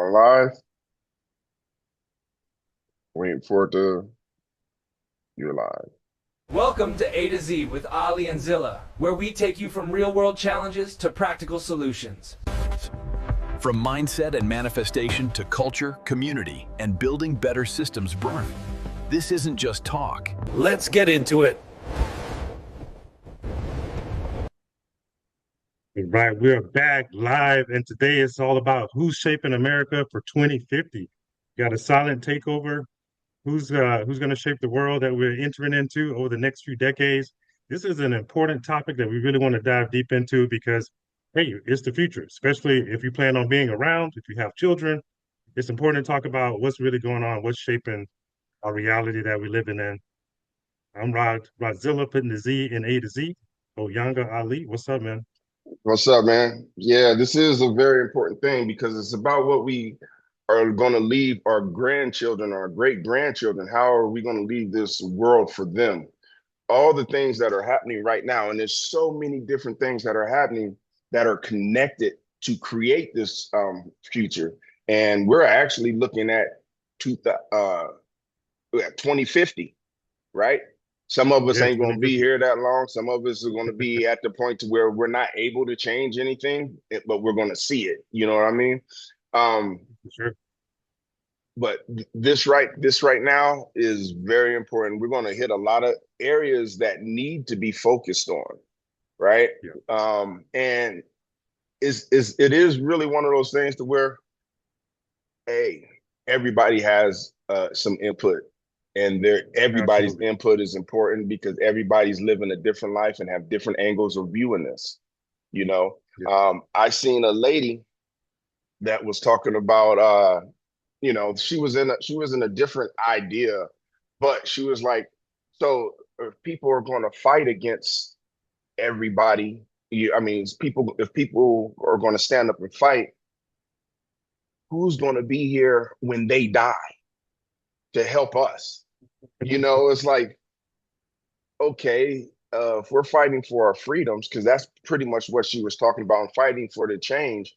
Going live. Waiting for it to. You're live. Welcome to A to Z with Ali and Zilla, where we take you from real world challenges to practical solutions. From mindset and manifestation to culture, community, and building better systems born. This isn't just talk. Let's get into it. Right, we're back live, and today it's all about who's shaping America for 2050. Got a silent takeover. Who's going to shape the world that we're entering into over the next few decades? This is an important topic that we really want to dive deep into because, hey, it's the future, especially if you plan on being around, if you have children. It's important to talk about what's really going on, what's shaping our reality that we're living in. I'm Rodzilla, putting the Z in A to Z. Oyanga Ali, what's up, man? What's up, man? Yeah, this is a very important thing because it's about what we are going to leave our grandchildren, our great grandchildren. How are we going to leave this world for them? All the things that are happening right now, and there's so many different things that are happening that are connected to create this future. And we're actually looking at 2050, right? Some of us Yeah, ain't going to be 2050. here that long. Some of us are going to be at the point to where we're not able to change anything, but we're going to see it. You know what I mean? Um, Sure. but this right now is very important. We're going to hit a lot of areas that need to be focused on, right? Yeah. And it is really one of those things to where, hey, everybody has some input, and everybody's Absolutely. input is important because everybody's living a different life and have different angles of viewing this. You know, Yeah. I seen a lady that was talking about she was in a different idea, but she was like, so if people are going to fight against everybody, if people are going to stand up and fight, who's going to be here when they die to help us? It's like, okay, if we're fighting for our freedoms, because that's pretty much what she was talking about, and fighting for the change,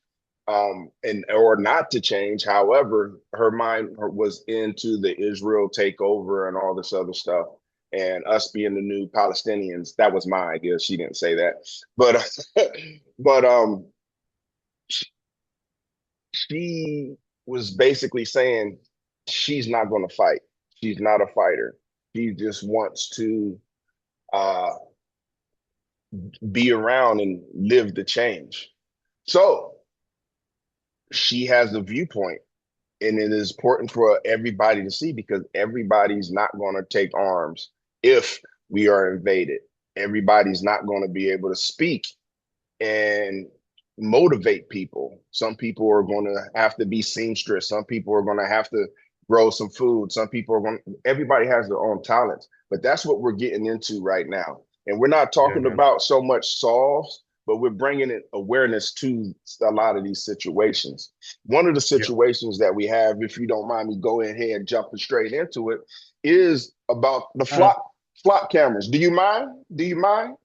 and or not to change. However, her mind was into the Israel takeover and all this other stuff, and us being the new Palestinians. That was my idea. She didn't say that, but but she was basically saying she's not going to fight. She's not a fighter. She just wants to uh, be around and live the change. So she has a viewpoint, and it is important for everybody to see because everybody's not going to take arms if we are invaded. Everybody's not going to be able to speak and motivate people. Some people are going to have to be seamstress. Some people are going to have to grow some food. Some people are going. Everybody has their own talents, but that's what we're getting into right now. And we're not Yeah, talking man. about so much solves, but we're bringing in awareness to a lot of these situations. One of the Yeah. situations that we have, if you don't mind me going ahead jumping straight into it, is about the Uh, flock cameras. Do you mind? Do you mind?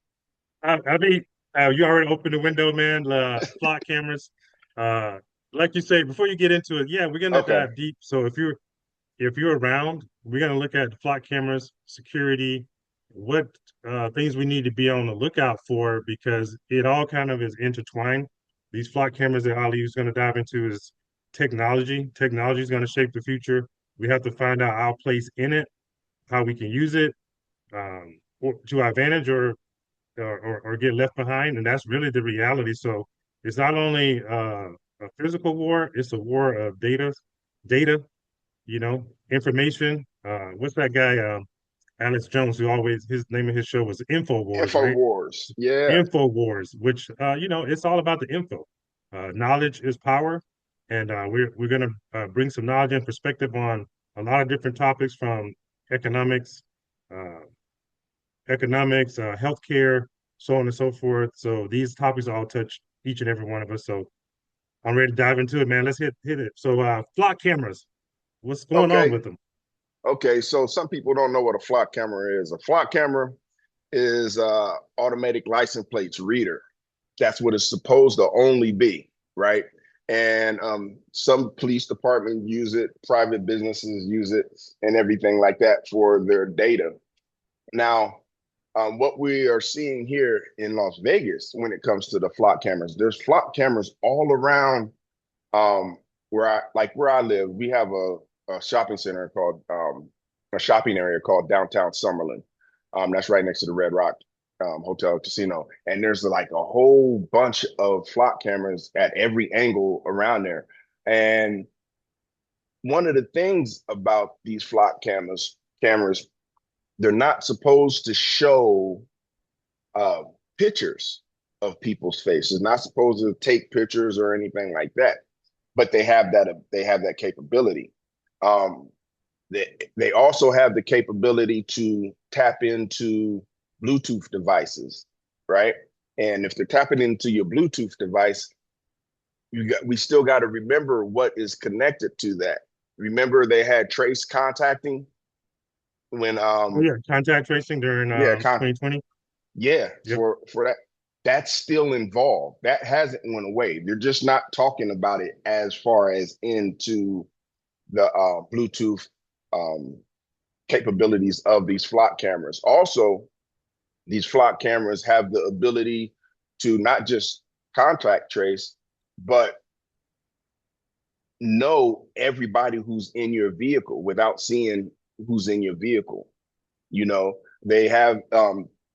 I mean, you already opened the window, man. Flock cameras. Uh, like you say, before you get into it, yeah, we're gonna Okay. dive deep. So if you're around, we're gonna look at flock cameras, security, what things we need to be on the lookout for because it all kind of is intertwined. These flock cameras that Ali is going to dive into is technology. Technology is going to shape the future. We have to find out our place in it, how we can use it to our advantage or get left behind. And that's really the reality. So it's not only a physical war, it's a war of data, information. What's that guy, Alex Jones, who always, his name of his show was Info Wars, right? InfoWars. Yeah. Info Wars, which, it's all about the info. Knowledge is power. And we're going to bring some knowledge and perspective on a lot of different topics from economics, uh, healthcare, so on and so forth. So these topics all touch each and every one of us. So I'm ready to dive into it, man. Let's hit it. So flock cameras, what's going on Okay. with them? Okay. So some people don't know what a flock camera is. A flock camera is automatic license plates reader. That's what it's supposed to only be, right? And some police departments use it, private businesses use it, and everything like that for their data. Now, what we are seeing here in Las Vegas when it comes to the flock cameras, there's flock cameras all around where I live. We have a shopping center called a shopping area called downtown Summerlin. That's right next to the Red Rock Hotel Casino, and there's like a whole bunch of flock cameras at every angle around there. And one of the things about these flock cameras, they're not supposed to show uh, pictures of people's faces. Not supposed to take pictures or anything like that. But they have that capability. Um, they also have the capability to tap into Bluetooth devices, right? And if they're tapping into your Bluetooth device, we still got to remember what is connected to that. Remember they had trace contacting when Oh yeah, contact tracing during yeah, 2020. yeah, Yep. for that. That's still involved. That hasn't went away. They're just not talking about it as far as into the Bluetooth um, capabilities of these flock cameras. Also, these flock cameras have the ability to not just contact trace, but know everybody who's in your vehicle without seeing who's in your vehicle. You know, they have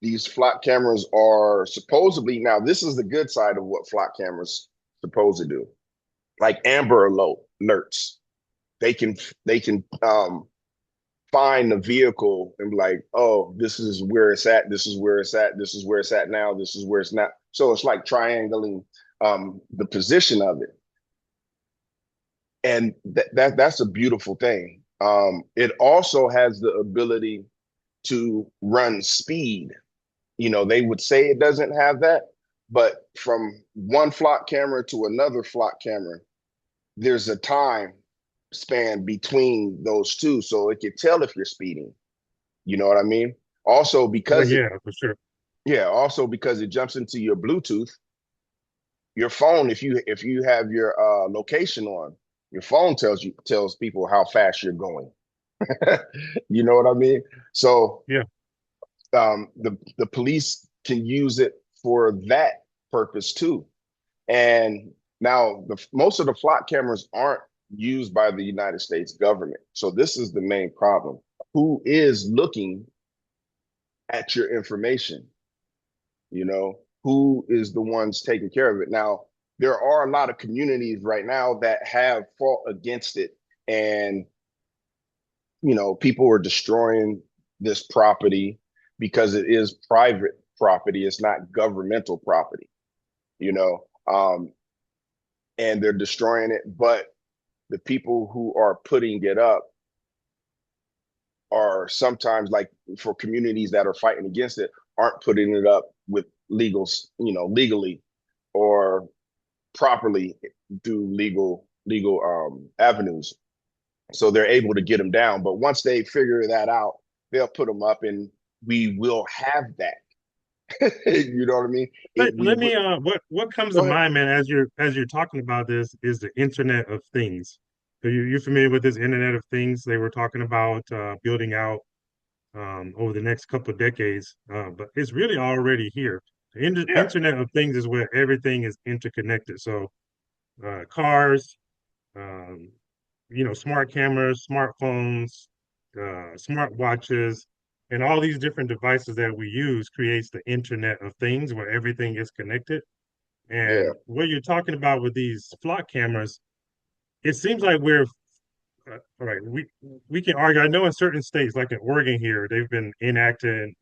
these flock cameras are supposedly, now this is the good side of what flock cameras supposed to do, like Amber alerts. They can find the vehicle and be like, oh, this is where it's at, this is where it's at, this is where it's at now, this is where it's not. So it's like triangling the position of it. And that's a beautiful thing. It also has the ability to run speed. You know, they would say it doesn't have that, but from one flock camera to another flock camera, there's a time span between those two, so it can tell if you're speeding. You know what I mean? Also Well, because it, yeah, for sure. yeah, also because it jumps into your Bluetooth, your phone. If you have your location on, your phone tells people how fast you're going. You know what I mean? So Yeah. the police can use it for that purpose too. And now most of the flock cameras aren't used by the United States government. So this is the main problem. Who is looking at your information? You know, who is the ones taking care of it? Now, there are a lot of communities right now that have fought against it. And, you know, people are destroying this property because it is private property. It's not governmental property, you know, and they're destroying it. But the people who are putting it up are sometimes, like, for communities that are fighting against it, aren't putting it up with legally or properly through legal avenues. So they're able to get them down. But once they figure that out, they'll put them up, and we will have that. You know what I mean? Let, We let will. me what comes to Go ahead. mind, man, as you're talking about this is the Internet of Things. So you familiar with this Internet of Things they were talking about building out over the next couple of decades? But it's really already here. The Yeah, Internet of Things is where everything is interconnected. So cars, um, smart cameras, smartphones, smart watches, and all these different devices that we use creates the Internet of Things where everything is connected. yeah, And what you're talking about with these flock cameras, it seems like we're all right. We can argue. I know in certain states, like in Oregon here, they enacted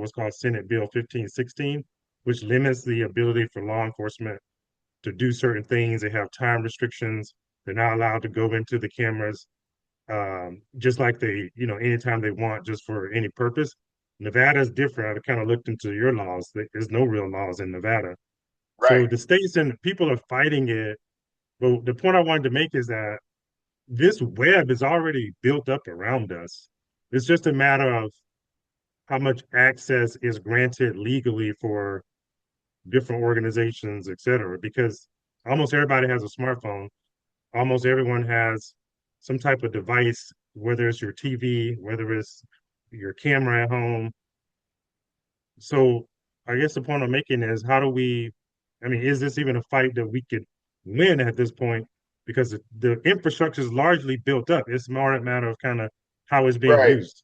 what's called Senate Bill 1516, which limits the ability for law enforcement to do certain things. They have time restrictions. They're not allowed to go into the cameras just like anytime they want, just for any purpose. Nevada's different. I kind of looked into your laws. There's no real laws in Nevada. right. So the states and people are fighting it. But the point I wanted to make is that this web is already built up around us. It's just a matter of how much access is granted legally for different organizations, et cetera. Because almost everybody has a smartphone. Almost everyone has some type of device, whether it's your TV, whether it's your camera at home. So I guess the point I'm making is how do we, I mean, is this even a fight that we could win at this point? Because the infrastructure is largely built up. It's more a matter of kind of how it's being Right. used.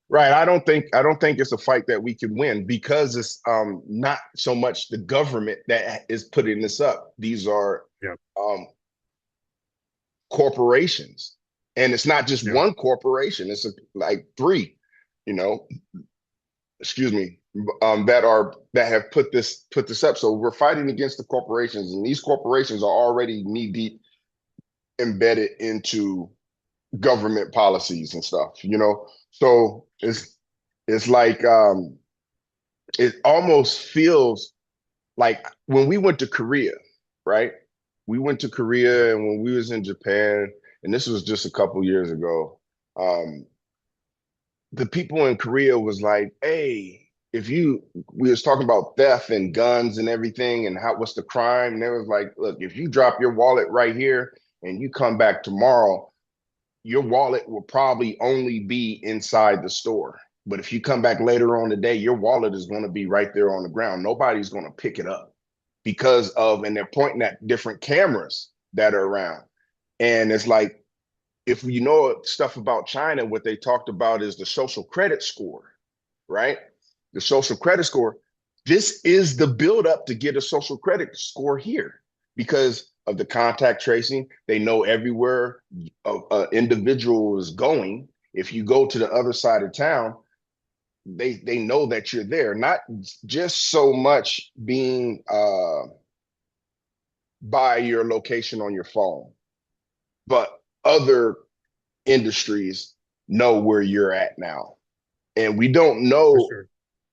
Right. I don't think it's a fight that we could win because it's not so much the government that is putting this up. These are Yeah, um corporations. And it's not just yeah, one corporation, it's like three, you know, excuse me, that have put this up. So we're fighting against the corporations, and these corporations are already knee deep embedded into government policies and stuff. So it's like it almost feels like when we went to Korea, right? We went to yeah. Korea, and when we was in Japan, and this was just a couple years ago, um, the people in Korea was like, hey, if you we was talking about theft and guns and everything and what's the crime, and they was like, look, if you drop your wallet right here and you come back tomorrow, your wallet will probably only be inside the store. But if you come back later on today, your wallet is going to be right there on the ground. Nobody's going to pick it up and they're pointing at different cameras that are around. And it's like, if you know stuff about China, what they talked about is the social credit score, right? The social credit score. This is the buildup to get a social credit score here because of the contact tracing. They know everywhere an individual is going. If you go to the other side of town, they know that you're there. Not just so much being by your location on your phone, but other industries know where you're at now. And For sure.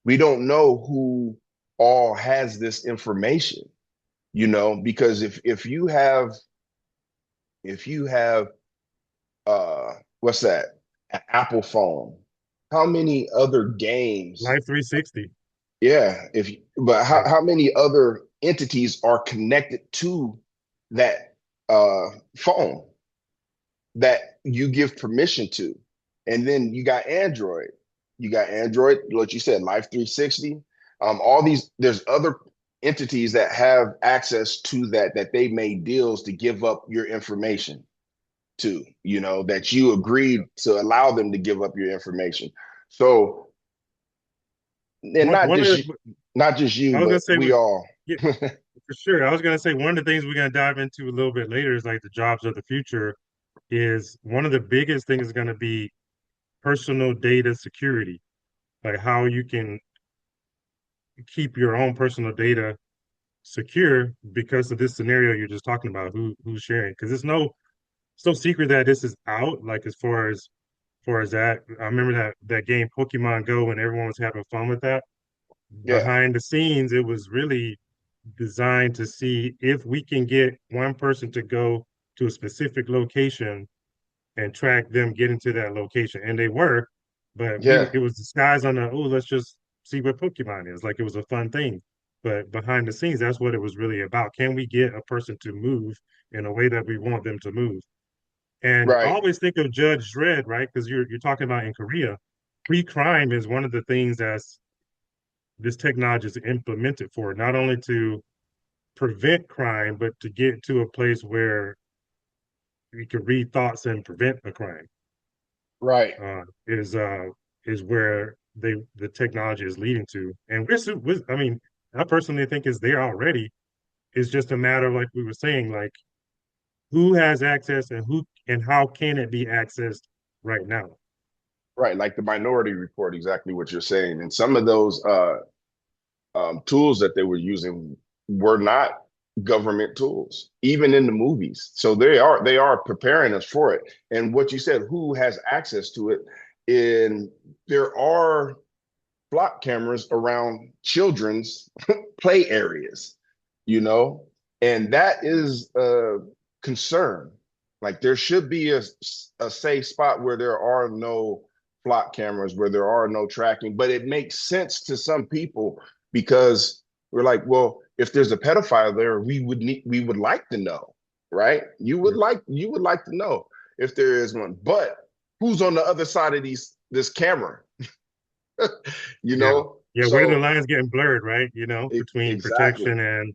we don't know who all has this information, because if you have what's that? An Apple phone. How many other games? Life 360. Yeah, but how, Yeah, how many other entities are connected to that phone that you give permission to? And then you got Android. You got Android, what you said, Life 360. All these, there's other entities that have access to that they made deals to give up your information to, that you yeah. agreed to allow them to give up your information. So, and One not one of just the, not just I you, was gonna but say we all. yeah, for sure. I was gonna say one of the things we're gonna dive into a little bit later is like the jobs of the future is one of the biggest things is gonna be personal data security, like how you can keep your own personal data secure because of this scenario you're just talking about, who's sharing. Because it's no secret that this is out, like as far as that. I remember that game Pokemon Go when everyone was having fun with that. Yeah, Behind the scenes, it was really designed to see if we can get one person to go to a specific location and track them getting to that location. And they were, but yeah, it was disguised on the, oh, let's just see what Pokemon is. Like it was a fun thing. But behind the scenes, that's what it was really about. Can we get a person to move in a way that we want them to move? And I right, always think of Judge Dredd, right? Because you're talking about in Korea, pre-crime is one of the things that's this technology is implemented for, not only to prevent crime, but to get to a place where we can read thoughts and prevent a crime. right, Uh, is uh, is where the technology is leading to, and I mean, I personally think it's there already. It's just a matter of like we were saying, like who has access and who and how can it be accessed right now. right. Like the Minority Report, exactly what you're saying. And some of those tools that they were using were not government tools, even in the movies. So they are preparing us for it. And what you said, who has access to it? And there are block cameras around children's play areas, and that is a concern. Like there should be a safe spot where there are no block cameras, where there are no tracking, but it makes sense to some people because we're like, well, if there's a pedophile there, we would like to know, right? You would like to know if there is one. But who's on the other side of this camera? you Yeah. know? Yeah, where the So lines getting blurred, right? Between exactly. protection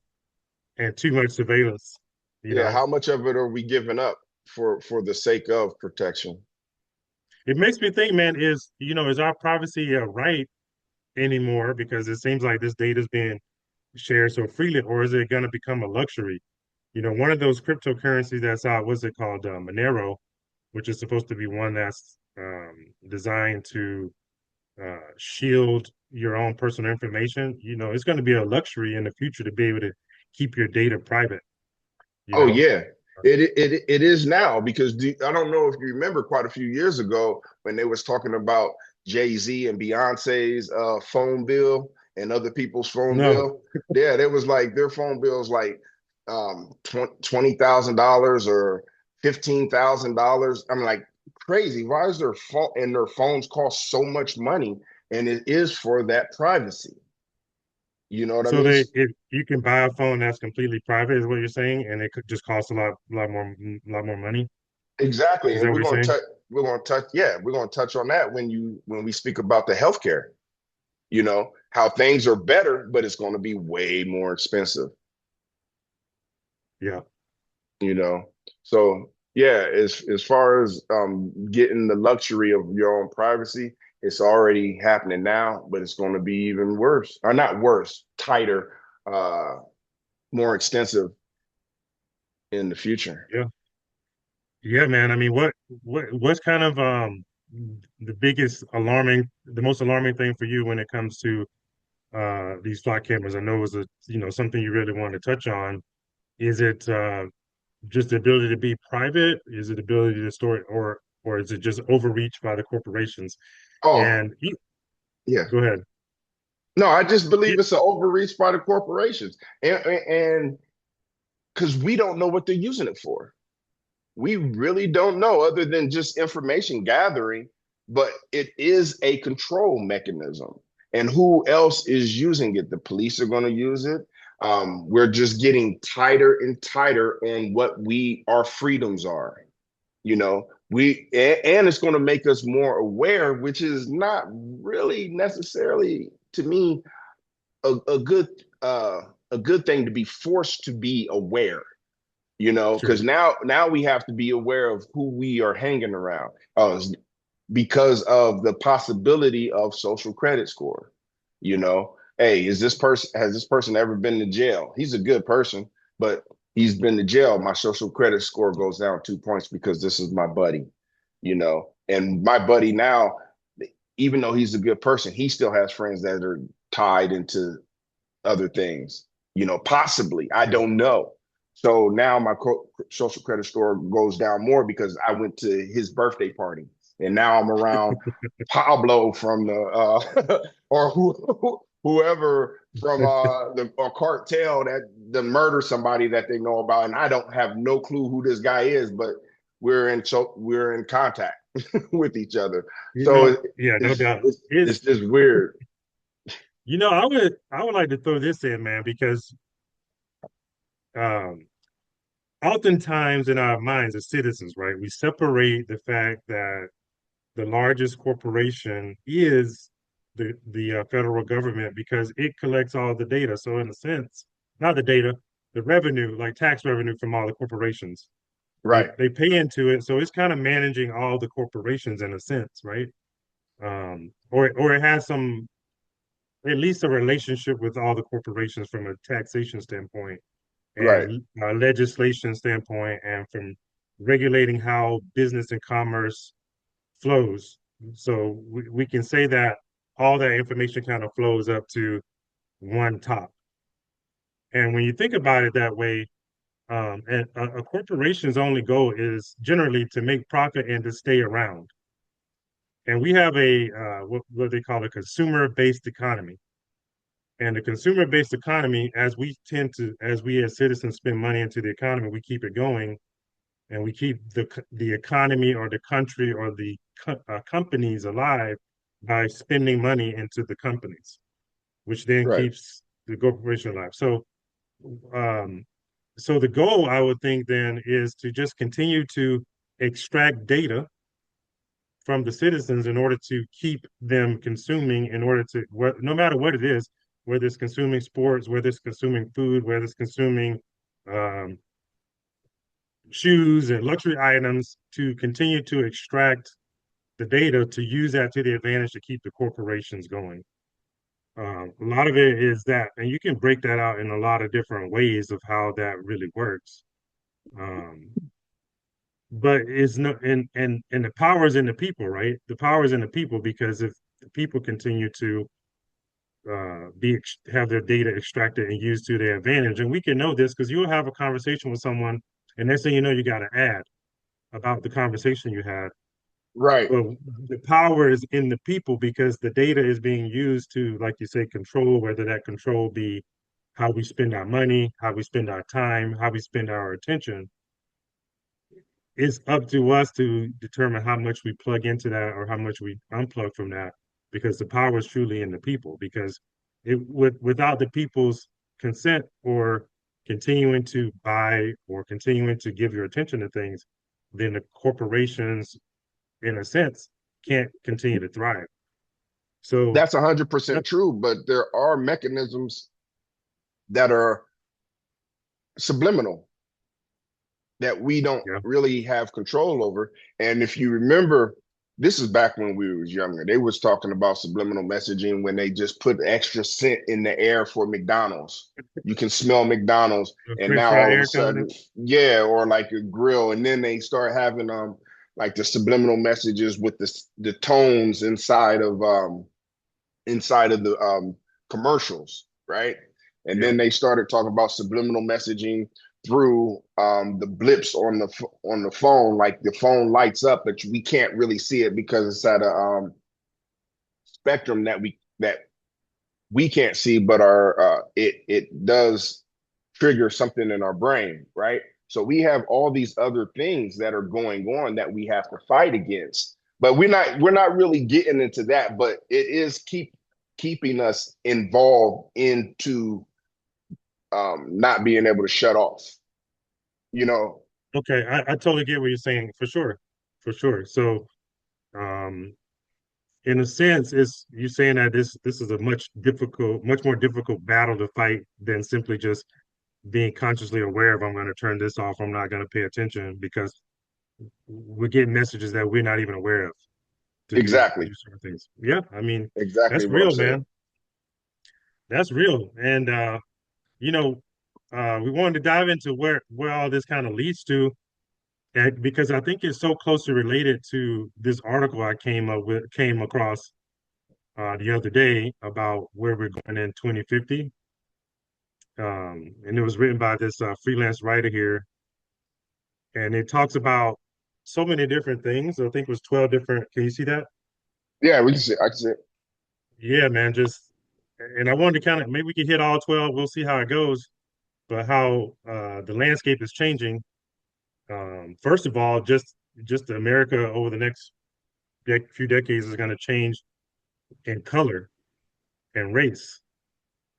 and too much surveillance, you Yeah, know. how much of it are we giving up for the sake of protection? It makes me think, man, is our privacy a right anymore because it seems like this data is being shared so freely, or is it going to become a luxury? One of those cryptocurrencies that's out, what's it called? Monero, which is supposed to be one that's designed to shield your own personal information. It's going to be a luxury in the future to be able to keep your data private, you Oh know? yeah, it is now because I don't know if you remember quite a few years ago when they was talking about Jay-Z and Beyonce's phone bill and other people's phone No. bill. Yeah, there was like their phone bills like $20,000 or $15,000. I'm like crazy. Why is their phone and their phones cost so much money? And it is for that privacy. You know what I So mean? if you can buy a phone that's completely private, is what you're saying, and it could just cost lot more money. Exactly. Is And that what you're saying? we're gonna touch on that when we speak about the healthcare, how things are better, but it's gonna be way more expensive, Yeah. you know. So yeah, as far as getting the luxury of your own privacy, it's already happening now, but it's gonna be even worse. Or not worse, tighter, uh, more extensive in the future. Yeah. Yeah, man. I mean, what's kind of the most alarming thing for you when it comes to these flock cameras? I know it was something you really want to touch on. Is it just the ability to be private? Is it the ability to store it, or is it just overreach by the corporations? Oh, And yeah. go ahead. No, I just Yeah, believe it's an overreach by the corporations. And because we don't know what they're using it for. We really don't know, other than just information gathering, but it is a control mechanism. And who else is using it? The police are going to use it. We're just getting tighter and tighter on what our freedoms are. And it's going to make us more aware, which is not really necessarily to me a, a good uh, a good thing to be forced to be aware, true. because now we have to be aware of who we are hanging around, because of the possibility of social credit score. Hey, has this person ever been to jail? He's a good person, but he's been to jail. My social credit score goes down 2 points because this is my buddy. And my buddy now, even though he's a good person, he still has friends that are tied into other things, possibly. I Yeah. don't know. So now my social credit score goes down more because I went to his birthday party, and now I'm around Pablo from the or whoever from the cartel that murdered somebody that they know about, and I don't have no clue who this guy is, but we're in contact with each other. So Yeah, no doubt. it's just weird. I would like to throw this in, man, because um, oftentimes in our minds as citizens, right, we separate the fact that the largest corporation is the federal government because it collects all the data. So in a sense, not the data, the revenue, like tax revenue from all the corporations, they Right, they pay into it. So it's kind of managing all the corporations in a sense, right? Or it has some at least a relationship with all the corporations from a taxation standpoint right. and legislation standpoint and from regulating how business and commerce flows. So we can say that all that information kind of flows up to one top. And when you think about it that way, and a corporation's only goal is generally to make profit and to stay around. And we have what they call a consumer-based economy. And the consumer-based economy, as we as citizens spend money into the economy, we keep it going, and we keep the economy or the country or the companies alive by spending money into the companies, which then Right. keeps the corporation alive. So Um, so the goal, I would think, then is to just continue to extract data from the citizens in order to keep them consuming, in order to, no matter what it is, whether it's consuming sports, whether it's consuming food, whether it's consuming um, shoes and luxury items, to continue to extract the data to use that to the advantage to keep the corporations going. A lot of it is that, and you can break that out in a lot of different ways of how that really works. Um, but it's no, and the power is in the people, right? The power is in the people, because if the people continue to be have their data extracted and used to their advantage, and we can know this because you'll have a conversation with someone, and next thing you know, you got an ad about the conversation you had. Right. But the power is in the people because the data is being used to, like you say, control, whether that control be how we spend our money, how we spend our time, how we spend our attention. It's up to us to determine how much we plug into that or how much we unplug from that, because the power is truly in the people. Because without the people's consent or continuing to buy or continuing to give your attention to things, then the corporations, in a sense, can't continue to thrive. So, That's 100% true, but there are mechanisms that are subliminal that we don't yeah, really have control over. And if you remember, this is back when we was younger. They was talking about subliminal messaging when they just put extra scent in the air for McDonald's. You can smell McDonald's, and French now fry all of a air company. sudden, yeah, or like a grill, and then they start having like the subliminal messages with the tones inside of the commercials, right? And Yeah. then they started talking about subliminal messaging through the blips on the phone, like the phone lights up, but we can't really see it because it's at a spectrum that we can't see, but our it does trigger something in our brain, right? So we have all these other things that are going on that we have to fight against. But we're not really getting into that, but it is keeping us involved into not being able to shut off, you know. Okay, I totally get what you're saying, for sure, for sure. So, um, in a sense, it's you saying that this is a much more difficult battle to fight than simply just being consciously aware of, I'm going to turn this off, I'm not going to pay attention, because we're getting messages that we're not even aware of to do Exactly. certain things. Yeah, I mean, Exactly that's what I'm real, saying. man. That's real. And you know, we wanted to dive into where all this kind of leads to, and because I think it's so closely related to this article I came across the other day about where we're going in 2050. And it was written by this freelance writer here, and it talks about so many different things. I think it was 12 different. Can you see that? Yeah, we can see. I can see it. Yeah, man. And I wanted to kind of, maybe we could hit all 12. We'll see how it goes. But how the landscape is changing. First of all, just America over the next few decades is going to change in color and race.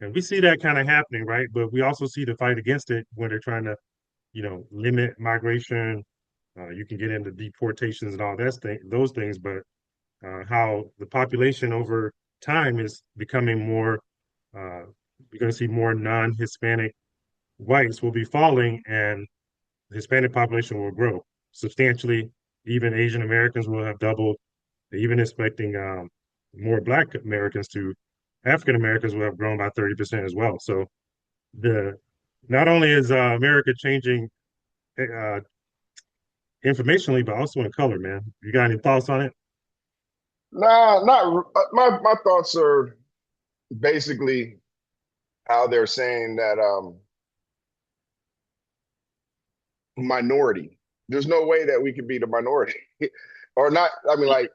And we see that kind of happening, right? But we also see the fight against it when they're trying to, limit migration. You can get into deportations and all those things, but how the population over time is becoming more. You're going to see more non-Hispanic whites will be falling, and the Hispanic population will grow substantially. Even Asian Americans will have doubled. Even expecting more Black Americans to African Americans will have grown by 30% as well. So the not only is America changing uh, informationally, but also in color, man. You got any thoughts on it? Nah, not my thoughts are basically how they're saying that minority. There's no way that we could be the minority or not. I mean, like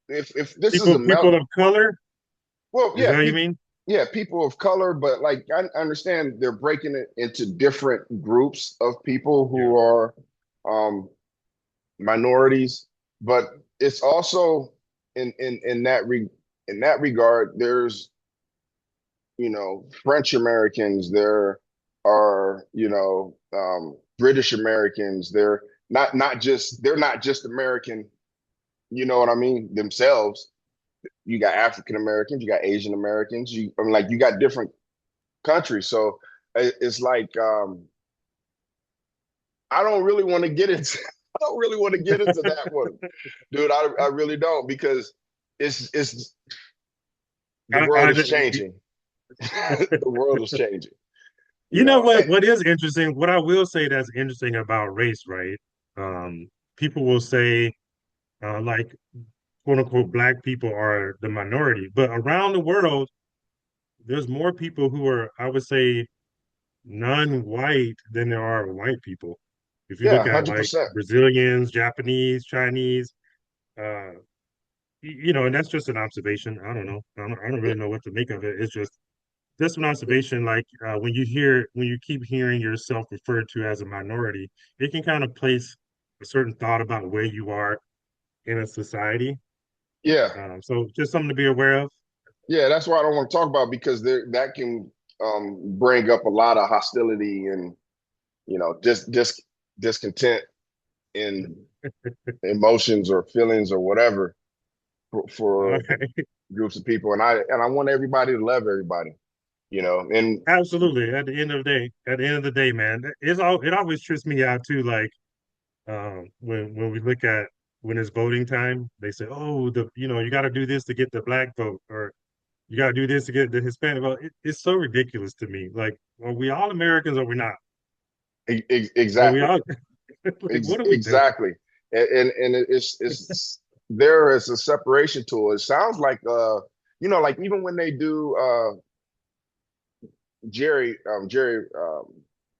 if this is a People melt, of color, well, is yeah, that what you people, mean? yeah, people of color, but like I understand they're breaking it into different groups of people Yeah. who are um minorities, but it's also in that regard, there's French Americans, there. are, British Americans. They're not just American, you know what I mean, themselves. You got African Americans, you got Asian Americans, like you got different countries. So it's like I don't really want to get into I don't really want to get into that one, dude. I really don't because it's the world I, is changing. The world is changing, you you know know. what? What is interesting? What I will say that's interesting about race, right? People will say, like, quote unquote, black people are the minority, but around the world, there's more people who are, I would say, non-white than there are white people. If you Yeah, look at like 100%. Brazilians, Japanese, Chinese, uh, and that's just an observation. I don't know. I don't really know what to make of it. It's just an observation. Like when you keep hearing yourself referred to as a minority, it can kind of place a certain thought about where you are in a society. Yeah, So just something to be aware of. yeah. That's why I don't want to talk about because that can bring up a lot of hostility and discontent in emotions or feelings or whatever for Okay. groups of people. And I want everybody to love everybody, and Absolutely. At the end of the day, man, it always trips me out too. Like when we look at when it's voting time, they say, "Oh, you got to do this to get the black vote, or you got to do this to get the Hispanic vote." It's so ridiculous to me. Like, are we all Americans or we're not? Are we exactly, all like what are we doing? exactly. And it's there is a separation to it. It sounds like like even when they do Jerry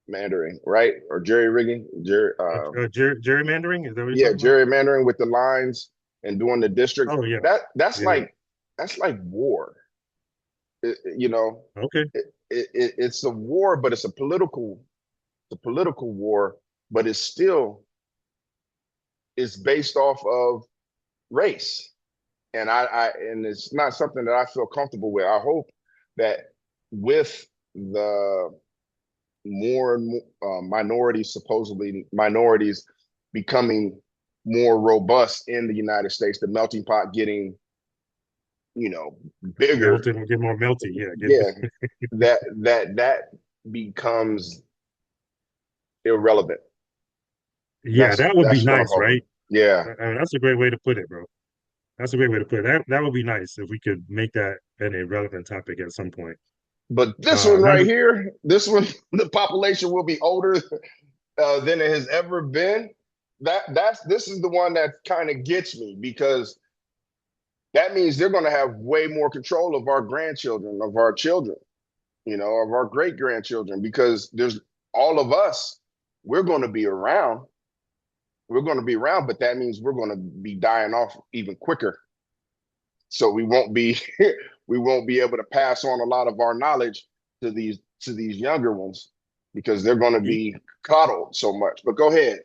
Mandarin, right? Or jerry rigging, Gerrymandering? Is that what you're yeah, talking about? gerrymandering with the lines and doing the districts. Oh yeah, That's yeah. like war. You know, Okay. it's a war, but it's a political war, but it's based off of race. And it's not something that I feel comfortable with. I hope that with the more and more minorities, supposedly minorities, becoming more robust in the United States, the melting pot getting, bigger. Melted will get more melty. Yeah, Yeah, that becomes irrelevant. yeah. That's That would be that's what I'm nice, hoping. right? Yeah, That's a great way to put it, bro. That's a great way to put it. That would be nice if we could make that an irrelevant topic at some point. but this one right Number here, this one, the population will be older than it has ever been. This is the one that kind of gets me because that means they're going to have way more control of our grandchildren, of our children, of our great grandchildren, because there's all of us. We're going to be around. We're going to be around, but that means we're going to be dying off even quicker. So we won't be we won't be able to pass on a lot of our knowledge to these younger ones because they're going to be coddled so much. But go ahead.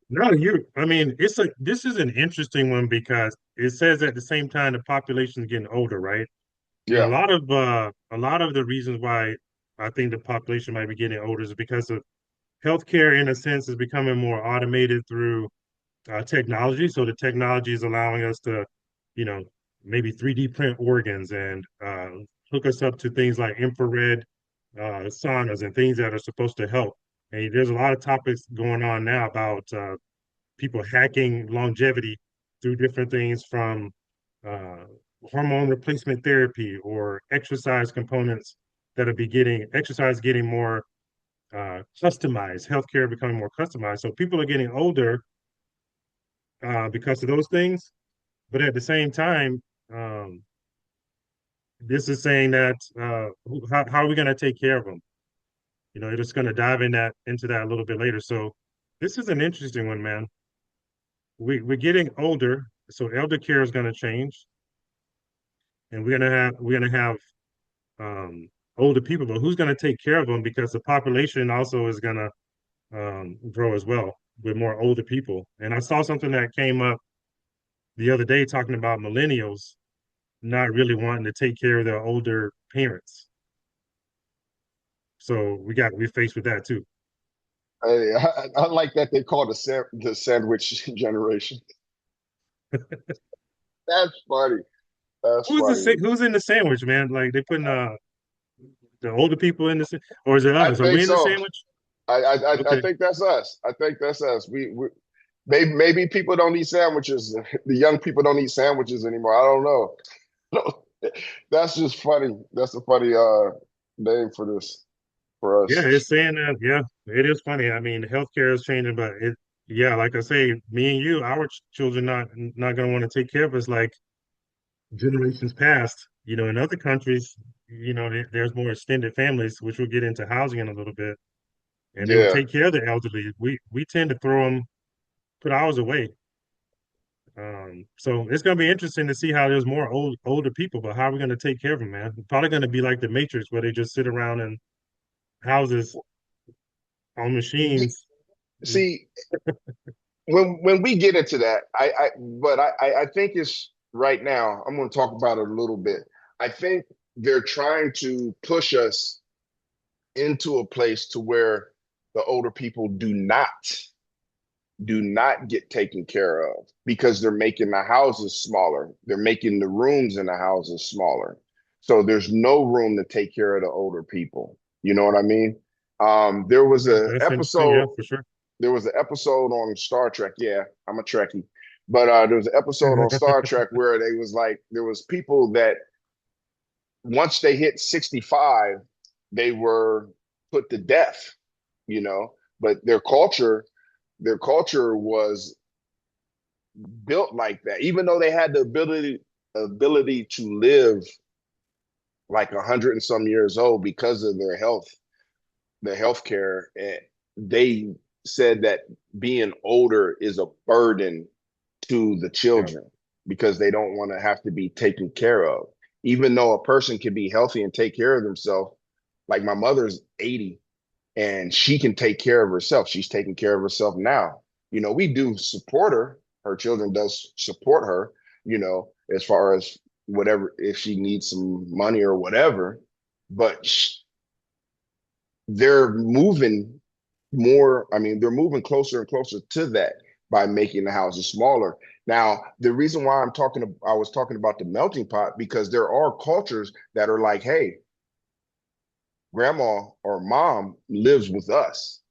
No, I mean, this is an interesting one because it says at the same time the population is getting older, right? And Yeah. a lot of the reasons why I think the population might be getting older is because of healthcare, in a sense, is becoming more automated through technology. So the technology is allowing us to, you know, maybe 3D print organs and hook us up to things like infrared saunas and things that are supposed to help. And there's a lot of topics going on now about people hacking longevity through different things from uh, hormone replacement therapy or exercise components that are be getting exercise getting more customized, healthcare becoming more customized. So people are getting older because of those things. But at the same time, um, this is saying that how are we going to take care of them? They're just going to dive into that a little bit later. So this is an interesting one, man. We're getting older, so elder care is going to change, and we're gonna have um, older people. But who's going to take care of them? Because the population also is going to grow as well with more older people. And I saw something that came up the other day talking about millennials not really wanting to take care of their older parents. So we're faced with that too. I like that they call the sandwich generation. That's funny. That's funny. Who's in the sandwich, man? Like they putting the older people in the or is it I us? Are think we in the so. sandwich? I Okay. think that's us. I think that's us. We maybe people don't eat sandwiches. The young people don't eat sandwiches anymore. I don't know. That's just funny. That's a funny name for this for Yeah, us. it's saying that. Yeah, it is funny. I mean, healthcare is changing, but yeah, like I say, me and you, our children not gonna want to take care of us like generations past. In other countries, there's more extended families, which we'll get into housing in a little bit, and they would Yeah. take care of the elderly. We tend to put ours away. So it's gonna be interesting to see how there's more older people, but how are we gonna take care of them, man? Probably gonna be like the Matrix, where they just sit around in houses on machines. See, when we get into that, I think it's right now. I'm going to talk about it a little bit. I think they're trying to push us into a place to where the older people do not get taken care of because they're making the houses smaller. They're making the rooms in the houses smaller. So there's no room to take care of the older people. You know what I mean? There was a That's interesting. Yeah, episode for sure. there was an episode on Star Trek. Yeah, I'm a Trekkie. But there was an episode on Star Trek where they was like there was people that once they hit 65, they were put to death, you know, but their culture was built like that. Even though they had the ability to live like 100 and some years old because of their health care, they said that being older is a burden to the Yeah, children because they don't want to have to be taken care of. Even though a person can be healthy and take care of themselves, like my mother's 80 and she can take care of herself. She's taking care of herself now. We do support her. Her children does support her, as far as whatever, if she needs some money or whatever. But they're moving more. I mean, they're moving closer and closer to that by making the houses smaller. Now, the reason why I was talking about the melting pot because there are cultures that are like, hey, grandma or mom lives with us.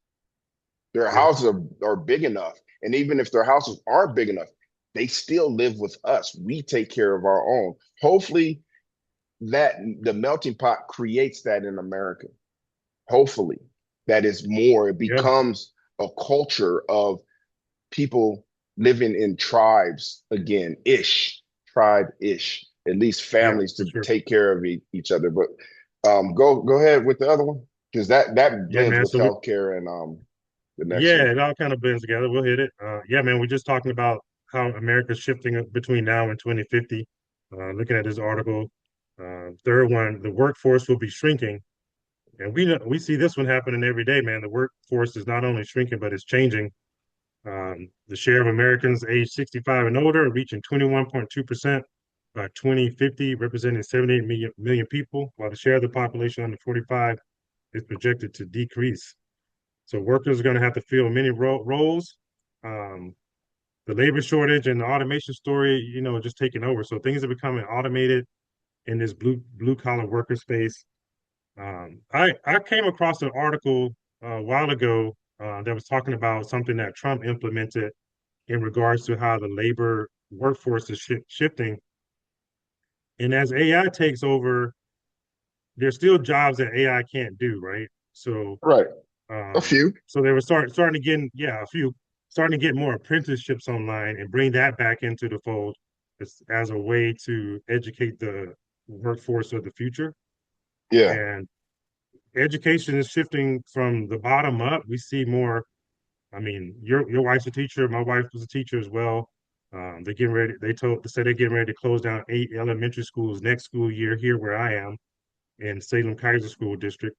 Their yeah, houses are big enough. And even if their houses aren't big enough, they still live with us. We take care of our own. Hopefully, that the melting pot creates that in America. Hopefully, that is more. It yeah, becomes a culture of people living in tribes again, tribe ish, at least yeah, families for to sure. take care of each other. But go ahead with the other one because that Yeah, blends man. with So healthcare and the next yeah, one. it all kind of blends together. We'll hit it. Yeah, man. We're just talking about how America's shifting between now and 2050. Looking at this article, third one, the workforce will be shrinking, and we see this one happening every day, man. The workforce is not only shrinking, but it's changing. The share of Americans aged 65 and older reaching 21.2% by 2050, representing 78 million people, while the share of the population under 45 is projected to decrease. So workers are going to have to fill many roles. Um, the labor shortage and the automation story, just taking over. So things are becoming automated in this blue collar worker space. I came across an article a while ago that was talking about something that Trump implemented in regards to how the labor workforce is shifting. And as AI takes over, there's still jobs that AI can't do, right? So Right. A um, few. so they were starting to get, yeah, a few starting to get more apprenticeships online and bring that back into the fold as a way to educate the workforce of the future. Yeah. And education is shifting from the bottom up. We see more. I mean, your wife's a teacher. My wife was a teacher as well. They're getting ready. They said they're getting ready to close down 8 elementary schools next school year here where I am in Salem Kaiser School District.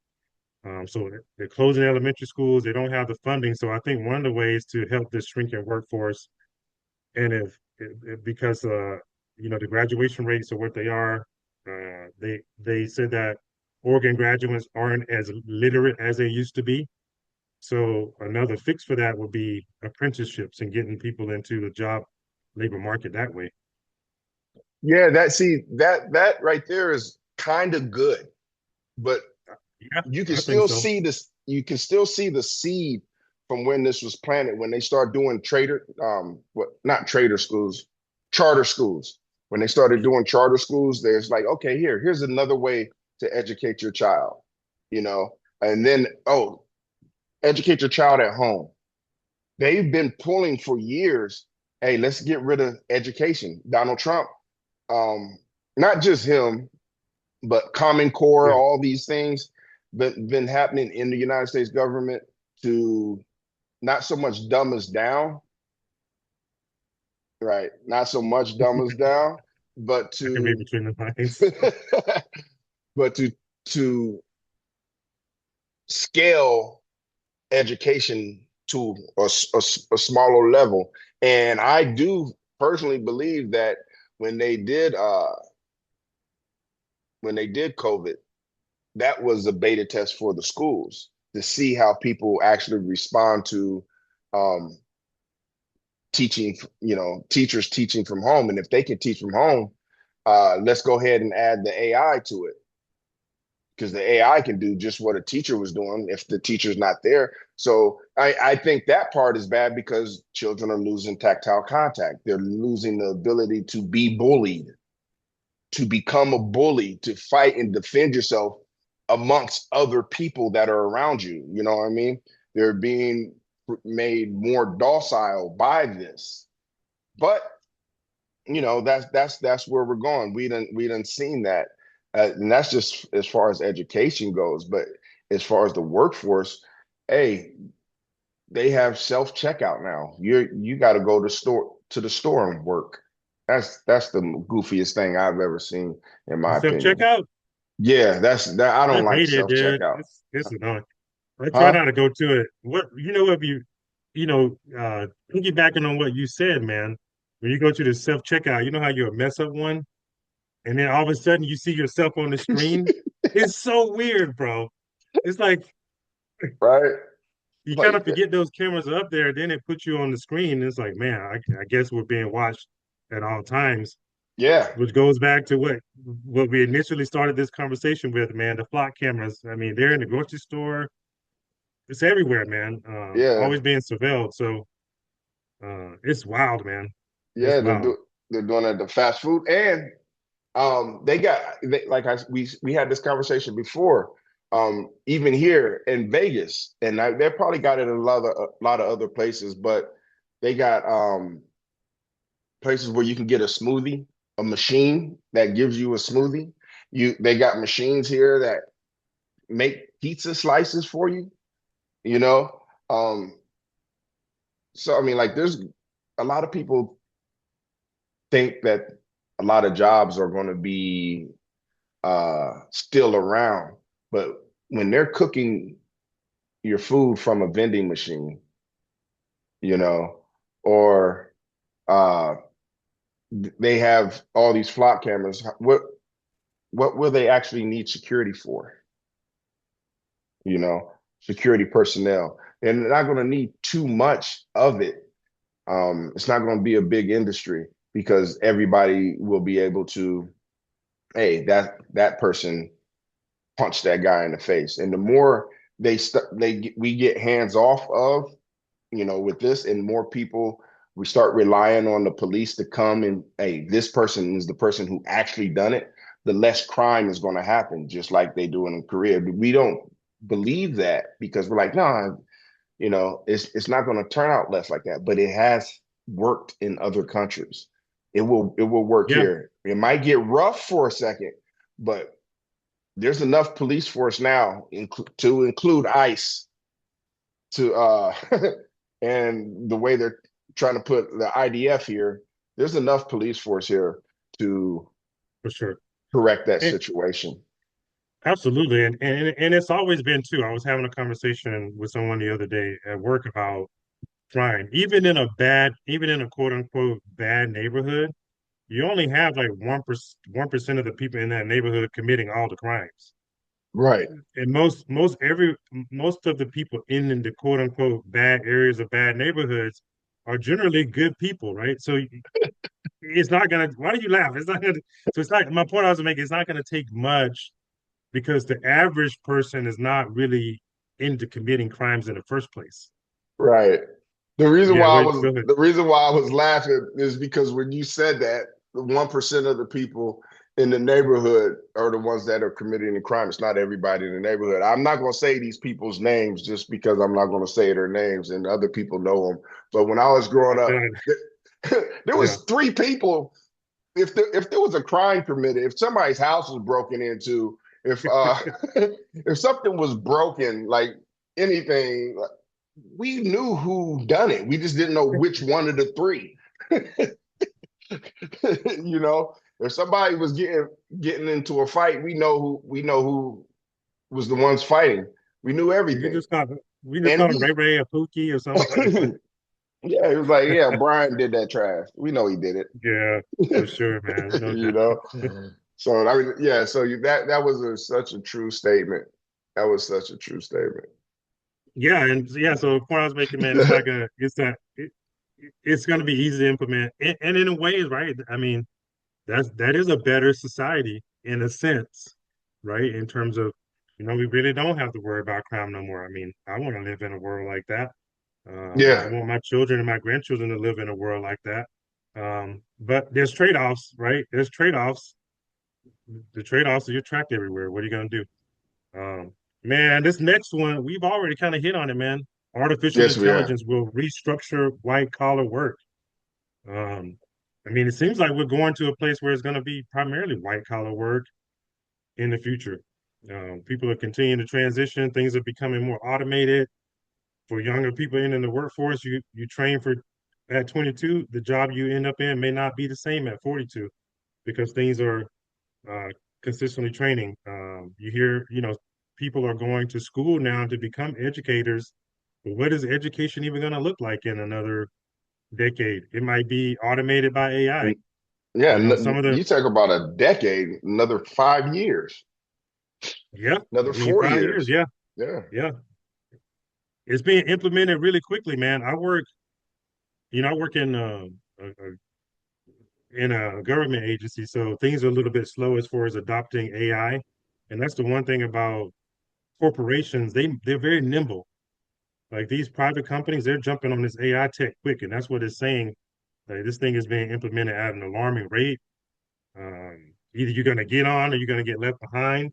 So they're closing elementary schools. They don't have the funding. So I think one of the ways to help this shrinking workforce, and if because the graduation rates are what they are, they said that Oregon graduates aren't as literate as they used to be. So another fix for that would be apprenticeships and getting people into the job labor market that way. Yeah, that right there is kind of good, but Yeah, you can I think still so. see this. You can still see the seed from when this was planted. When they start doing what not trader schools, charter schools. When they started doing charter schools, there's like, okay, here's another way to educate your child, you know, and then educate your child at home. They've been pulling for years. Hey, let's get rid of education. Donald Trump, um, not just him, but Common Core, Yeah. all these things been happening in the United States government to not so much dumb us down, right? Not so much dumb us down, but I can read to between the lines. but to scale education to a smaller level. And I do personally believe that when they did uh when they did COVID, that was a beta test for the schools to see how people actually respond to um, teaching, teachers teaching from home. And if they can teach from home, let's go ahead and add the AI to it because the AI can do just what a teacher was doing if the teacher's not there. So I think that part is bad because children are losing tactile contact. They're losing the ability to be bullied, to become a bully, to fight and defend yourself amongst other people that are around you. You know what I mean? They're being made more docile by this. But that's where we're going. We done seen that, and that's just as far as education goes. But as far as the workforce, hey, they have self checkout now. You got to go to the store and work. That's the goofiest thing I've ever seen, in The my self opinion. checkout, Yeah, that I I don't like hate it, self dude. checkout. It's annoying. I try Huh? not to go to it. What you know if you know, piggybacking on what you said, man. When you go to the self checkout, you know how you're a mess up one, and then all of a sudden you see yourself on the screen. It's so weird, bro. It's like Right? you kind Like of forget those cameras are up there, then it puts you on the screen. It's like, man, I guess we're being watched at all times, yeah, which goes back to what we initially started this conversation with, man. The flock cameras. I mean, they're in the grocery store. It's everywhere, man. yeah, Always being surveilled. So it's wild, man. It's yeah. wild. They're doing it at the fast food, and like we had this conversation before. Even here in Vegas, and they probably got it in a lot of other places, but they got places where you can get a smoothie, a machine that gives you a smoothie. They got machines here that make pizza slices for you. You know, um, so I mean, like, there's a lot of people think that a lot of jobs are going to be still around, but when they're cooking your food from a vending machine, you know, or uh, they have all these flock cameras, what will they actually need security for? You know, security personnel. And they're not going to need too much of it. It's not going to be a big industry because everybody will be able to, hey, that person punched that guy in the face. And the more we get hands off of, with this, and more people, we start relying on the police to come and, hey, this person is the person who actually done it, the less crime is going to happen, just like they do in Korea. But we don't believe that because we're like, no, it's not going to turn out less like that. But it has worked in other countries. It will work Yeah, here. It might get rough for a second, but there's enough police force now to include ICE to and the way they're trying to put the IDF here, there's enough police force here to for sure. correct that And, situation. absolutely. And it's always been too. I was having a conversation with someone the other day at work about crime. Even in a quote unquote bad neighborhood, you only have like 1% of the people in that neighborhood committing all the crimes. Right. And most of the people in the quote unquote bad areas of bad neighborhoods are generally good people, right? So it's not gonna. Why do you laugh? It's not gonna. So it's not. My point I was making. It's not gonna take much because the average person is not really into committing crimes in the first place. Right. The reason Yeah. why I Wait. was Go ahead. the reason why I was laughing is because when you said that, the 1% of the people in the neighborhood are the ones that are committing the crime. It's not everybody in the neighborhood. I'm not going to say these people's names just because I'm not going to say their names and other people know them. But when I was growing up, there Yeah. was three people. If there was a crime committed, if somebody's house was broken into, if if something was broken, like anything, we knew who done it. We just didn't know which one of the three. You know, if somebody was getting into a fight, we know who was the ones fighting. We knew You everything. just call we just And call him we Ray Ray or Pookie or something. yeah, it was like, yeah, Brian did that trash. We know he did Yeah, for it. sure, man. No You doubt. know. So I mean, yeah, so that was such a true statement. That was such a true statement. Yeah, and yeah, so the point I was making, man, it's not gonna, it's gonna be easy to implement, and in a way, right? I mean, that is a better society in a sense, right? In terms of, we really don't have to worry about crime no more. I mean, I want to live in a world like that. I Yeah. want my children and my grandchildren to live in a world like that. But there's trade-offs, right? There's trade-offs. The trade-offs are tracked everywhere. What are you gonna do? Man, this next one, we've already kind of hit on it, man. Artificial Yes, we have. intelligence will restructure white collar work. Um, I mean, it seems like we're going to a place where it's going to be primarily white collar work in the future. People are continuing to transition. Things are becoming more automated. For younger people in the workforce, you train for at 22, the job you end up in may not be the same at 42 because things are uh, consistently training. You hear, people are going to school now to become educators. But what is education even going to look like in another decade? It might be automated by AI. And yeah, Some of the, you talk about a decade, another 5 years, yeah, another I mean, four 5 years. years. Yeah, Yeah. yeah. It's being implemented really quickly, man. I work in a government agency, so things are a little bit slow as far as adopting AI. And that's the one thing about corporations. They're very nimble. Like these private companies, they're jumping on this AI tech quick, and that's what it's saying. Like this thing is being implemented at an alarming rate. Either you're going to get on or you're going to get left behind.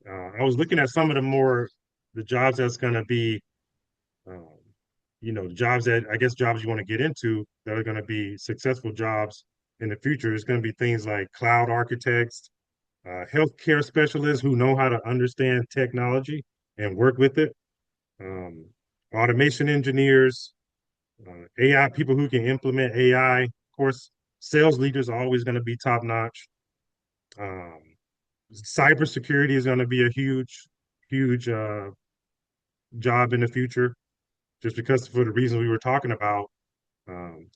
I was looking at some of the jobs that's going to be, um, jobs that I guess jobs you want to get into that are going to be successful jobs in the future. It's going to be things like cloud architects, healthcare specialists who know how to understand technology and work with it, um, automation engineers, AI people who can implement AI. Of course, sales leaders are always going to be top notch. Um, Cybersecurity is going to be a huge job in the future, just because for the reason we were talking about,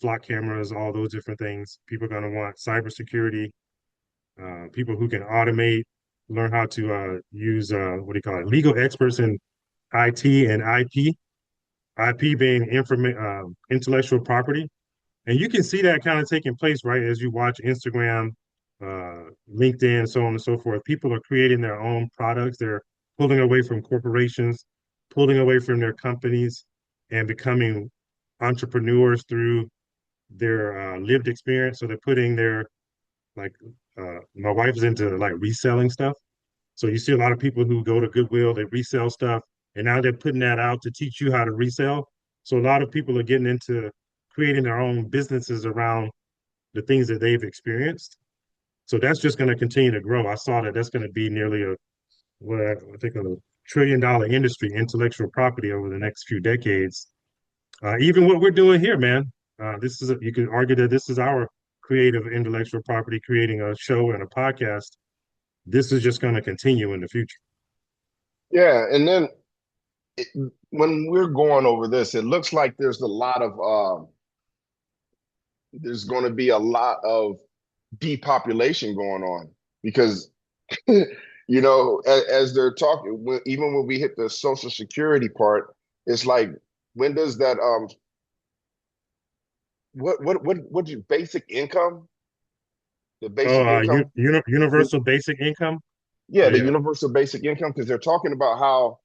flock cameras, all those different things. People are going to want cybersecurity, people who can automate, learn how to use what do you call it, legal experts in IT and IP. IP being intellectual property. And you can see that kind of taking place, right, as you watch Instagram, LinkedIn, so on and so forth. People are creating their own products. They're pulling away from corporations, pulling away from their companies, and becoming entrepreneurs through their lived experience. So they're putting like, my wife's into like reselling stuff. So you see a lot of people who go to Goodwill, they resell stuff, and now they're putting that out to teach you how to resell. So a lot of people are getting into creating their own businesses around the things that they've experienced. So that's just going to continue to grow. I saw that that's going to be nearly what I think $1 trillion industry, intellectual property over the next few decades. Even what we're doing here, man. You could argue that this is our creative intellectual property, creating a show and a podcast. This is just going to continue in the future. Yeah. And then it, when we're going over this, it looks like there's going to be a lot of depopulation going on because as they're talking, even when we hit the Social Security part, it's like, when does that what you basic income, the Oh, basic income, universal basic income. yeah, the Yeah, universal basic income, because they're talking about how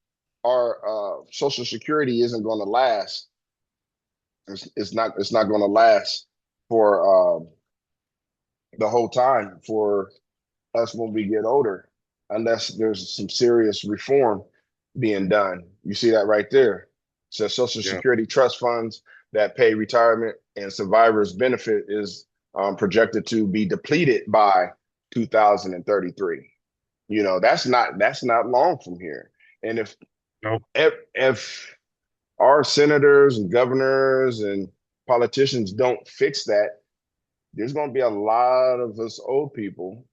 our Social Security isn't going to last. It's not going to last for the whole time for us when we get older, unless there's some serious reform being done. You see that right there. So Social yeah, Security trust funds that pay retirement and survivors benefit is projected to be depleted by 2033. That's not long from here. And no, if our senators and governors and politicians don't fix that, there's going to be a lot of us old people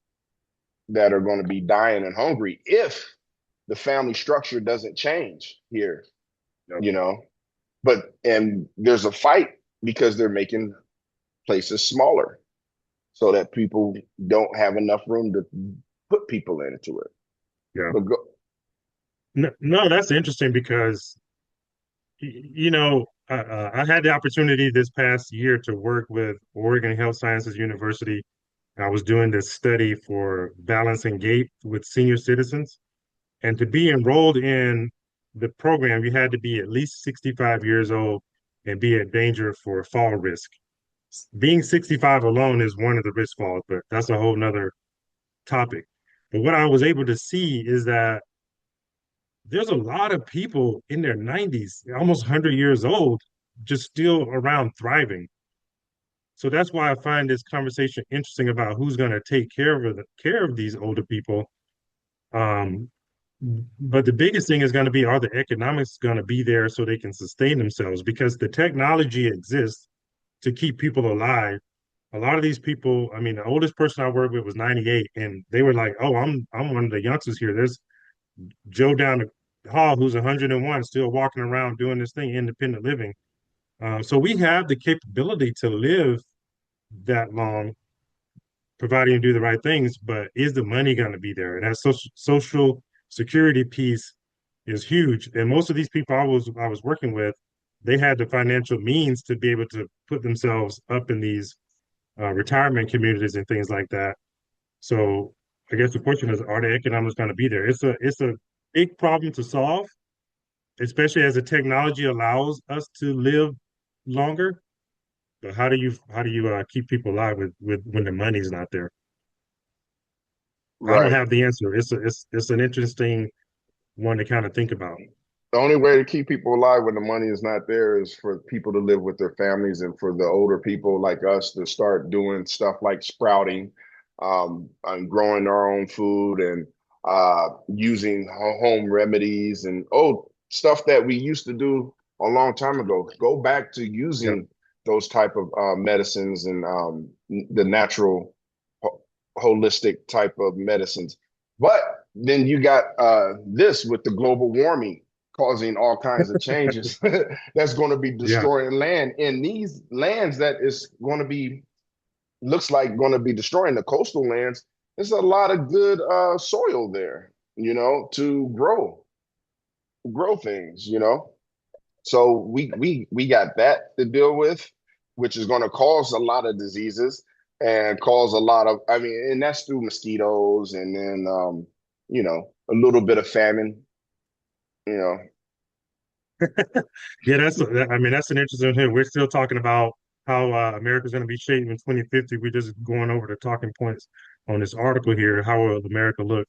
that are going to be dying and hungry if the family structure doesn't change here, no, you know. And there's a fight because they're making places smaller so that people don't have enough room to put people into it. yeah. But go, No, no, that's interesting because I had the opportunity this past year to work with Oregon Health Sciences University. I was doing this study for balancing gait with senior citizens. And to be enrolled in the program, you had to be at least 65 years old and be at danger for fall risk. Being 65 alone is one of the risk falls, but that's a whole nother topic. But what I was able to see is that there's a lot of people in their 90s, almost 100 years old, just still around thriving. So that's why I find this conversation interesting about who's going to take care of these older people. Um, but the biggest thing is going to be, are the economics going to be there so they can sustain themselves? Because the technology exists to keep people alive. A lot of these people, I mean, the oldest person I worked with was 98, and they were like, "Oh, I'm one of the youngsters here. There's Joe down the hall who's 101, still walking around doing this thing, independent living." So we have the capability to live that long, providing you do the right things. But is the money going to be there? And that social security piece is huge. And most of these people I was working with, they had the financial means to be able to put themselves up in these retirement communities and things like that. So I guess the question is, are the economics going to be there? It's a big problem to solve, especially as the technology allows us to live longer. But how do you keep people alive with when the money's not there? I don't right. have the answer. It's an interesting one to kind of think about. The only way to keep people alive when the money is not there is for people to live with their families, and for the older people like us to start doing stuff like sprouting, and growing our own food, and using home remedies and stuff that we used to do a long time ago. Go back to Yeah, using those type of medicines and the natural holistic type of medicines. But then you got this with the global warming causing all kinds of changes that's going to be yeah, destroying land in these lands that is going to be looks like going to be destroying the coastal lands. There's a lot of good soil there, to grow things, so we got that to deal with, which is going to cause a lot of diseases and cause a lot of, I mean, and that's through mosquitoes, and then a little bit of famine, you know. yeah. I mean, that's an interesting thing. We're still talking about how America's going to be shaped in 2050. We're just going over the talking points on this article here. How will America look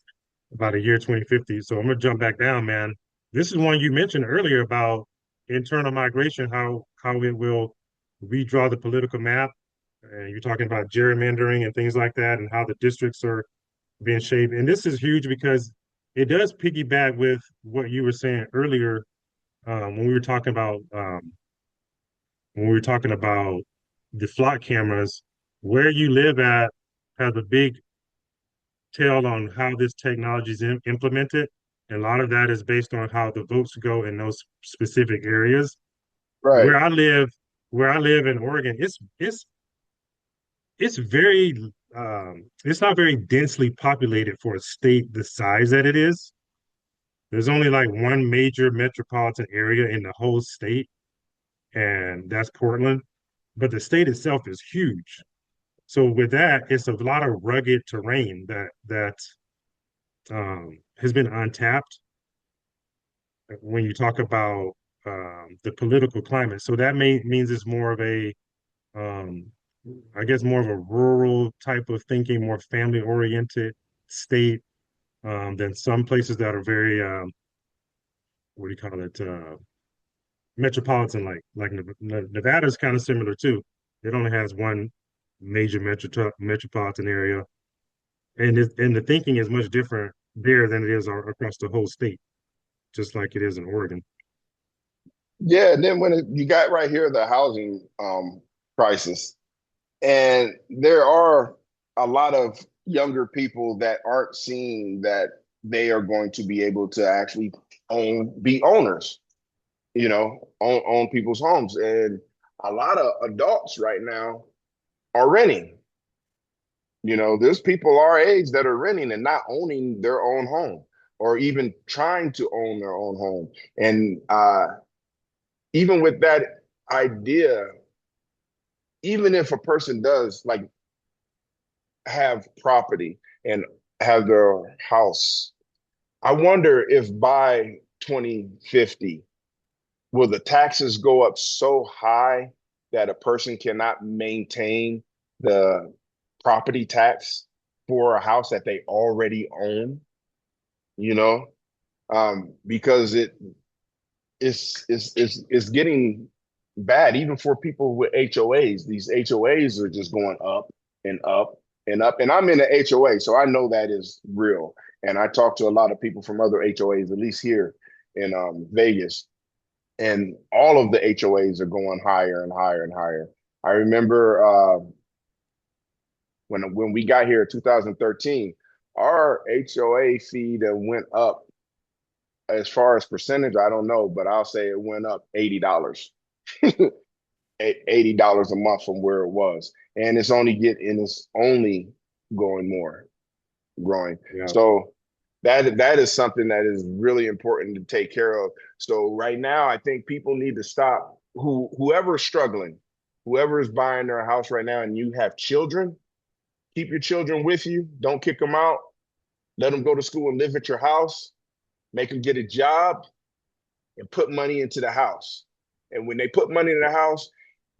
about a year 2050? So I'm gonna jump back down, man. This is one you mentioned earlier about internal migration, how it will redraw the political map. And you're talking about gerrymandering and things like that, and how the districts are being shaped. And this is huge because it does piggyback with what you were saying earlier when we were talking about the flock cameras. Where you live at has a big tell on how this technology is implemented. And a lot of that is based on how the votes go in those specific areas. Right. Where I live, where I live in Oregon, it's very it's not very densely populated for a state the size that it is. There's only like one major metropolitan area in the whole state, and that's Portland. But the state itself is huge. So with that, it's a lot of rugged terrain that has been untapped when you talk about the political climate. So that means it's more of a, um, I guess, more of a rural type of thinking, more family oriented state than some places that are very, what do you call it, metropolitan. Nevada's kind of similar too. It only has one major metropolitan area, and the thinking is much different there than it is across the whole state, just like it is in Oregon. Yeah, and then you got right here the housing crisis, and there are a lot of younger people that aren't seeing that they are going to be able to actually be owners, own people's homes. And a lot of adults right now are renting. There's people our age that are renting and not owning their own home or even trying to own their own home. And even with that idea, even if a person does like have property and have their house, I wonder if by 2050, will the taxes go up so high that a person cannot maintain the property tax for a house that they already own, you know? Because it's getting bad even for people with HOAs. These HOAs are just going up and up and up. And I'm in the HOA, so I know that is real. And I talk to a lot of people from other HOAs, at least here in Vegas, and all of the HOAs are going higher and higher and higher. I remember when we got here in 2013, our HOA fee that went up as far as percentage, I don't know, but I'll say it went up $80. $80 a month from where it was. And it's only going more, growing. Yeah, So that is something that is really important to take care of. So right now, I think people need to stop. Whoever's struggling, whoever is buying their house right now, and you have children, keep your children with you. Don't kick them out. Let them go to school and live at your house. Make them get a job and put money into the house. And when they put money in the house,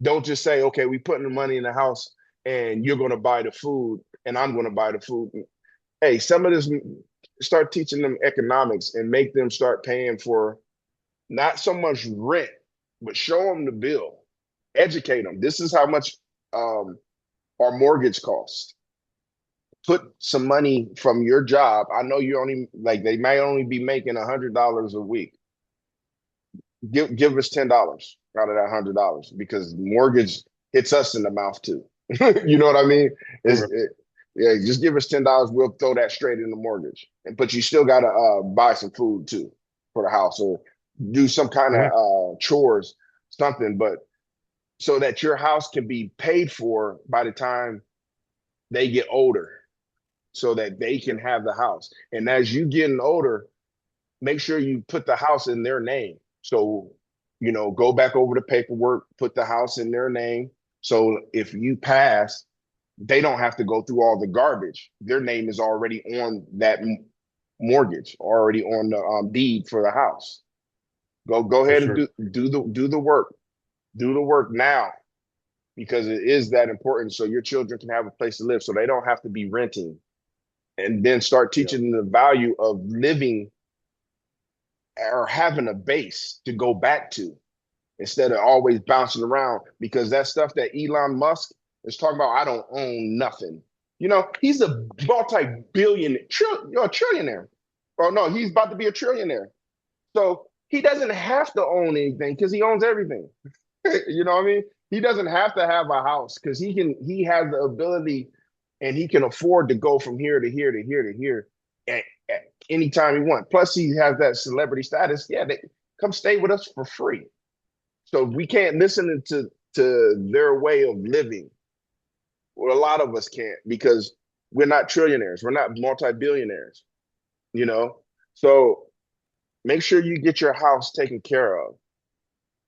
don't just say, okay, we putting the money in the house and you're going to buy the food and I'm going to buy the food. Hey, some of this, start teaching them economics and make them start paying for not so much rent, but show them the bill, educate them. This is how much our mortgage costs. Put some money from your job. I know you only like they may only be making $100 a week. Give us $10 out of that $100 because mortgage hits us in the mouth too. You know what I mean? sure. Yeah, just give us $10. We'll throw that straight in the mortgage, but you still got to buy some food too for the house or do some kind of Yeah, chores, something. But so that your house can be paid for by the time they get older, so that they can have the house. And as you getting older, make sure you put the house in their name. So, go back over the paperwork, put the house in their name. So if you pass, they don't have to go through all the garbage. Their name is already on that mortgage, already on the deed for the house. Go for ahead and sure. do the work. Do the work now because it is that important. So your children can have a place to live, so they don't have to be renting. And then start Yeah, teaching them the value of living or having a base to go back to instead of always bouncing around because that stuff that Elon Musk is talking about, I don't own nothing. He's a multi-billion, trillionaire. Oh no, he's about to be a trillionaire. So he doesn't have to own anything because he owns everything. You know what I mean? He doesn't have to have a house because he has the ability and he can afford to go from here to here to here to here at any time he wants. Plus, he has that celebrity status. Yeah, they come stay with us for free. So we can't listen to their way of living. Well, a lot of us can't because we're not trillionaires. We're not multi-billionaires, you know? So make sure you get your house taken care of,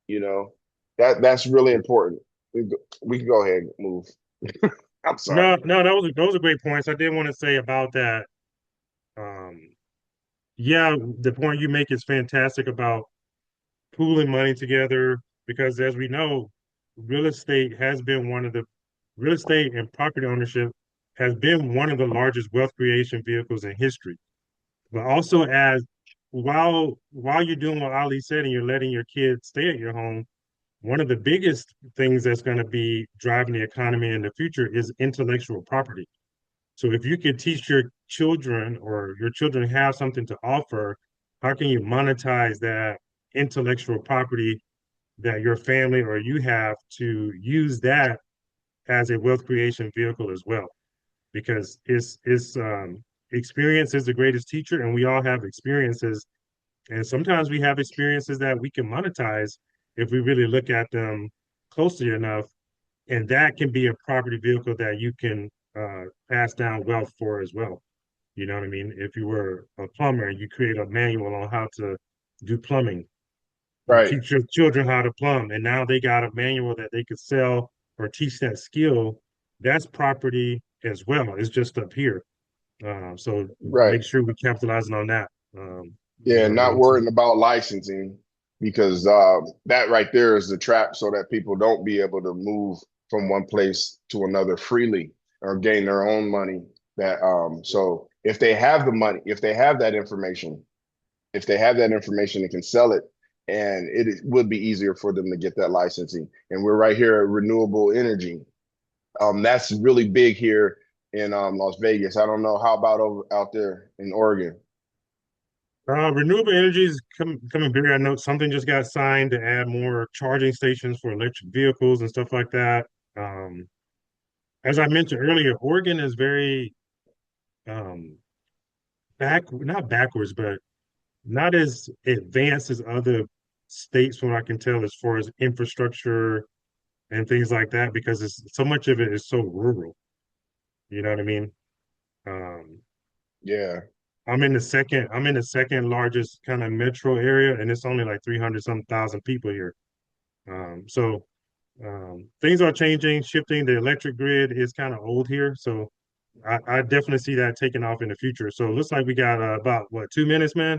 you know? That's really important. We can go ahead and move. I'm sorry. No, no, those are great points. I did want to say about that. Um, yeah, the point you make is fantastic about pooling money together because, as we know, real estate has been one of the real estate and property ownership has been one of the largest wealth creation vehicles in history. But also, as while you're doing what Ali said and you're letting your kids stay at your home, one of the biggest things that's going to be driving the economy in the future is intellectual property. So if you can teach your children or your children have something to offer, how can you monetize that intellectual property that your family or you have to use that as a wealth creation vehicle as well? Because it's experience is the greatest teacher, and we all have experiences, and sometimes we have experiences that we can monetize if we really look at them closely enough, and that can be a property vehicle that you can pass down wealth for as well. You know what I mean? If you were a plumber, you create a manual on how to do plumbing. You Right, teach your children how to plumb, and now they got a manual that they could sell or teach that skill. That's property as well. It's just up here. So right. make sure we're capitalizing on that. Yeah, More not also. worrying about licensing because that right there is the trap so that people don't be able to move from one place to another freely or gain their own money. That so if they have the money, if they have that information, if they have that information, they can sell it, and would be easier for them to get that licensing. And we're right here at renewable energy. That's really big here in Las Vegas. I don't know how about over out there in Oregon. Renewable energy is coming bigger. I know something just got signed to add more charging stations for electric vehicles and stuff like that. Um, as I mentioned earlier, Oregon is very um, not backwards, but not as advanced as other states, from what I can tell, as far as infrastructure and things like that, because it's so much of it is so rural. You know what I mean? Um, Yeah, I'm in the second largest kind of metro area, and it's only like 300 some thousand people here. So things are changing, shifting. The electric grid is kind of old here, so I definitely see that taking off in the future. So it looks like we got about what 2 minutes, man.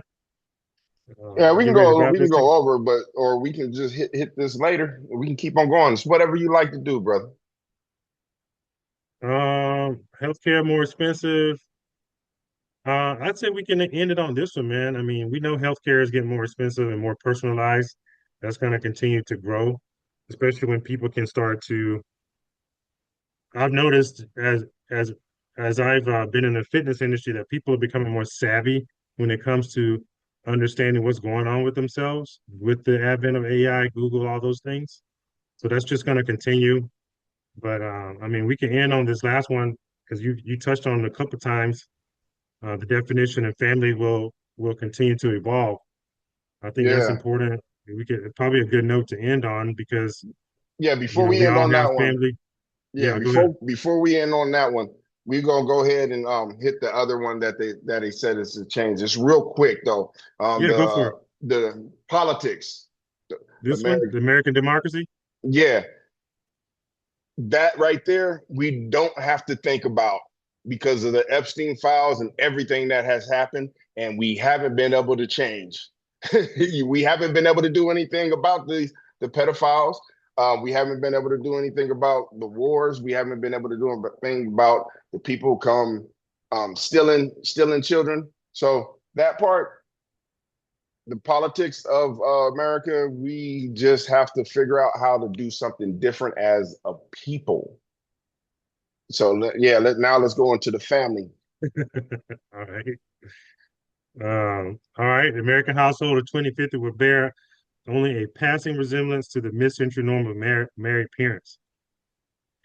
yeah. Get ready to wrap We can this thing. go over, but or we can just hit this later. We can keep on going. It's whatever you like to do, brother. Healthcare more expensive. I'd say we can end it on this one, man. I mean, we know healthcare is getting more expensive and more personalized. That's going to continue to grow, especially when people can start to. I've noticed as I've been in the fitness industry that people are becoming more savvy when it comes to understanding what's going on with themselves with the advent of AI, Google, all those things. So that's just going to continue. But I mean, we can end on this last one because you touched on it a couple times. The definition of family will continue to evolve. I think that's Yeah, important. We could probably a good note to end on because yeah. you Before know we we end all on have that one, family. yeah. Yeah, go ahead. Before we end on that one, we're gonna go ahead and hit the other one that they said is to change. It's real quick though. Yeah, go for it. The politics, the This one, American. the American democracy. Yeah, that right there, we don't have to think about because of the Epstein files and everything that has happened, and we haven't been able to change. We haven't been able to do anything about the pedophiles. We haven't been able to do anything about the wars. We haven't been able to do anything about the people come stealing children. So that part, the politics of America, we just have to figure out how to do something different as a people. So now let's go into the family. All right. All right. The American household of 2050 will bear only a passing resemblance to the mid-century norm of married parents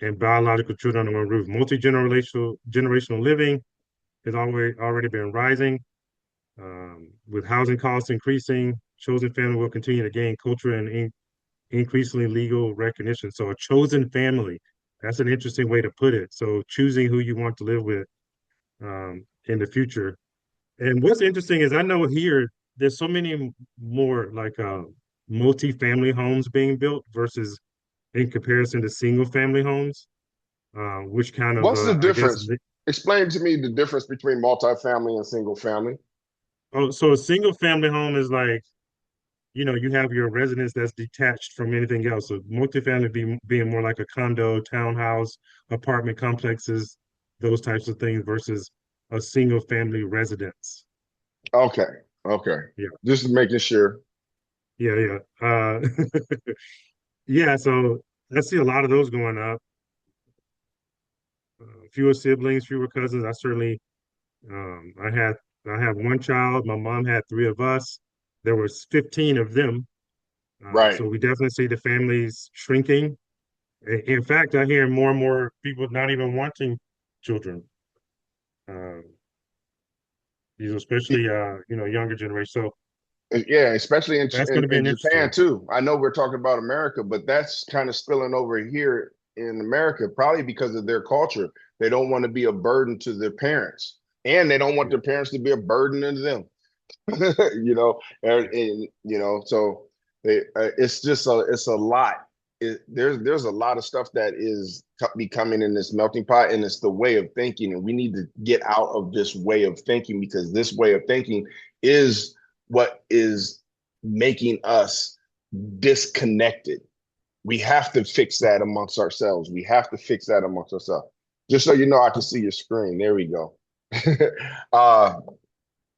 and biological children under one roof. Multi-generational living has already been rising. With housing costs increasing, chosen family will continue to gain cultural and increasingly legal recognition. So a chosen family, That's an interesting way to put it. So choosing who you want to live with in the future. And what's interesting is I know here there's so many more like multi-family homes being built versus in comparison to single family homes, which kind of What's the I guess difference? Explain to me the difference between multifamily and single family. oh, so a single family home is like, you know, you have your residence that's detached from anything else. So multifamily being more like a condo, townhouse, apartment complexes, those types of things versus a single family residence. Okay, okay. Yeah, Just making sure. yeah, yeah. Yeah, so I see a lot of those going up. Fewer siblings, fewer cousins. I had, I have one child. My mom had three of us. There was 15 of them. Right. So we definitely see the families shrinking. In fact, I hear more and more people not even wanting children. Uh, these especially you know, younger generation. So Yeah, especially that's going to be in an Japan interesting. too. I know we're talking about America, but that's kind of spilling over here in America, probably because of their culture. They don't want to be a burden to their parents, and they don't want Yeah, their parents to be a burden to them. And so it's just it's a lot. There's a lot of stuff that is becoming in this melting pot, and it's the way of thinking, and we need to get out of this way of thinking because this way of thinking is what is making us disconnected. We have to fix that amongst ourselves. We have to fix that amongst ourselves. Just so you know, I can see your screen. There we go. uh,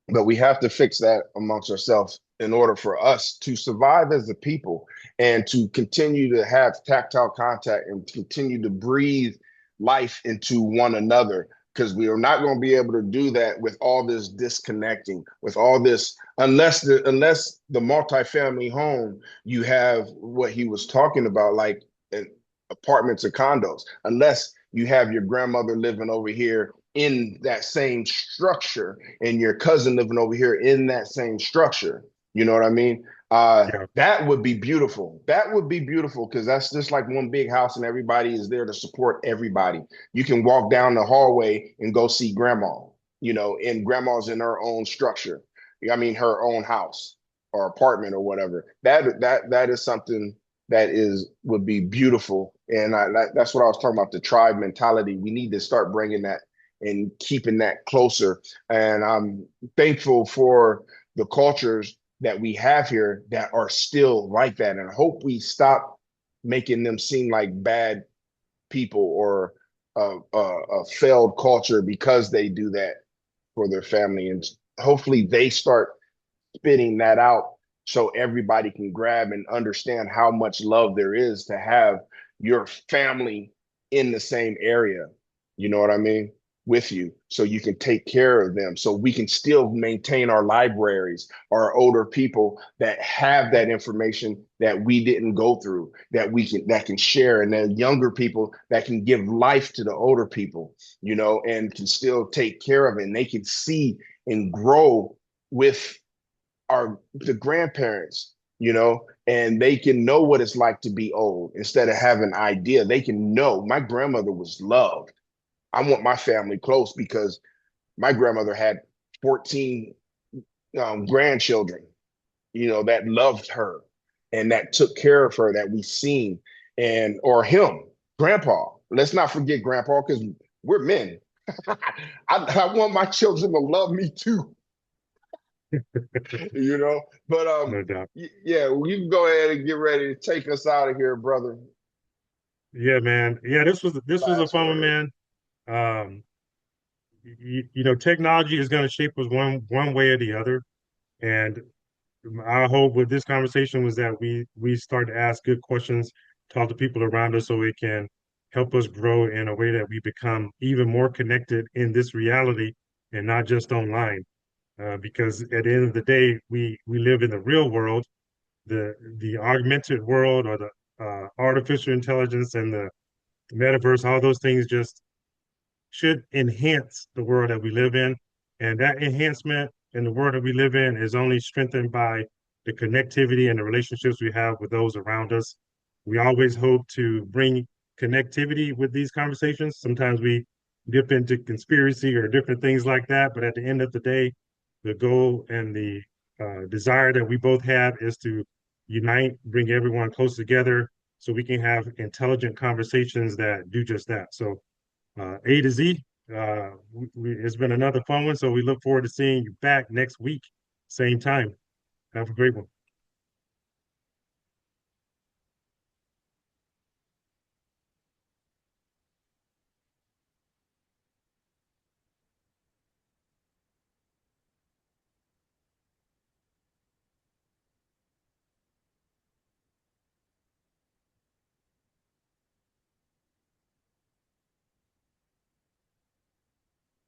but we have to fix that amongst ourselves in order for us to survive as a people and to continue to have tactile contact and continue to breathe life into one another. Because we are not going to be able to do that with all this disconnecting, with all this, unless the multifamily home you have what he was talking about, like apartments or condos, unless you have your grandmother living over here in that same structure and your cousin living over here in that same structure. You know what I mean? yeah, That would be beautiful. That would be beautiful because that's just like one big house and everybody is there to support everybody. You can walk down the hallway and go see grandma, and grandma's in her own structure. I mean, her own house or apartment or whatever. That is something that is would be beautiful. And that's what I was talking about, the tribe mentality. We need to start bringing that and keeping that closer. And I'm thankful for the cultures that we have here that are still like that. And I hope we stop making them seem like bad people or a failed culture because they do that for their family. And hopefully they start spitting that out so everybody can grab and understand how much love there is to have your family in the same area. You know what I mean? With you, so you can take care of them, so we can still maintain our libraries, our older people that have that information that we didn't go through, that can share, and then younger people that can give life to the older people, and can still take care of it. And they can see and grow with the grandparents, and they can know what it's like to be old instead of having an idea. They can know my grandmother was loved. I want my family close because my grandmother had 14 grandchildren, that loved her and that took care of her, that we seen, and or him, grandpa. Let's not forget grandpa because we're men. I want my children to love me too. But no doubt. yeah, well, you can go ahead and get ready to take us out of here, brother. Yeah, man. Yeah, this was a Last fun one, word. man. Um, you know, technology is going to shape us one way or the other, and our hope with this conversation was that we start to ask good questions, talk to people around us, so it can help us grow in a way that we become even more connected in this reality and not just online. Because at the end of the day, we live in the real world, the augmented world or the artificial intelligence and the metaverse. All those things just should enhance the world that we live in. And that enhancement in the world that we live in is only strengthened by the connectivity and the relationships we have with those around us. We always hope to bring connectivity with these conversations. Sometimes we dip into conspiracy or different things like that, but at the end of the day, the goal and the desire that we both have is to unite, bring everyone close together so we can have intelligent conversations that do just that. So A to Z, it's been another fun one. So we look forward to seeing you back next week, same time. Have a great one.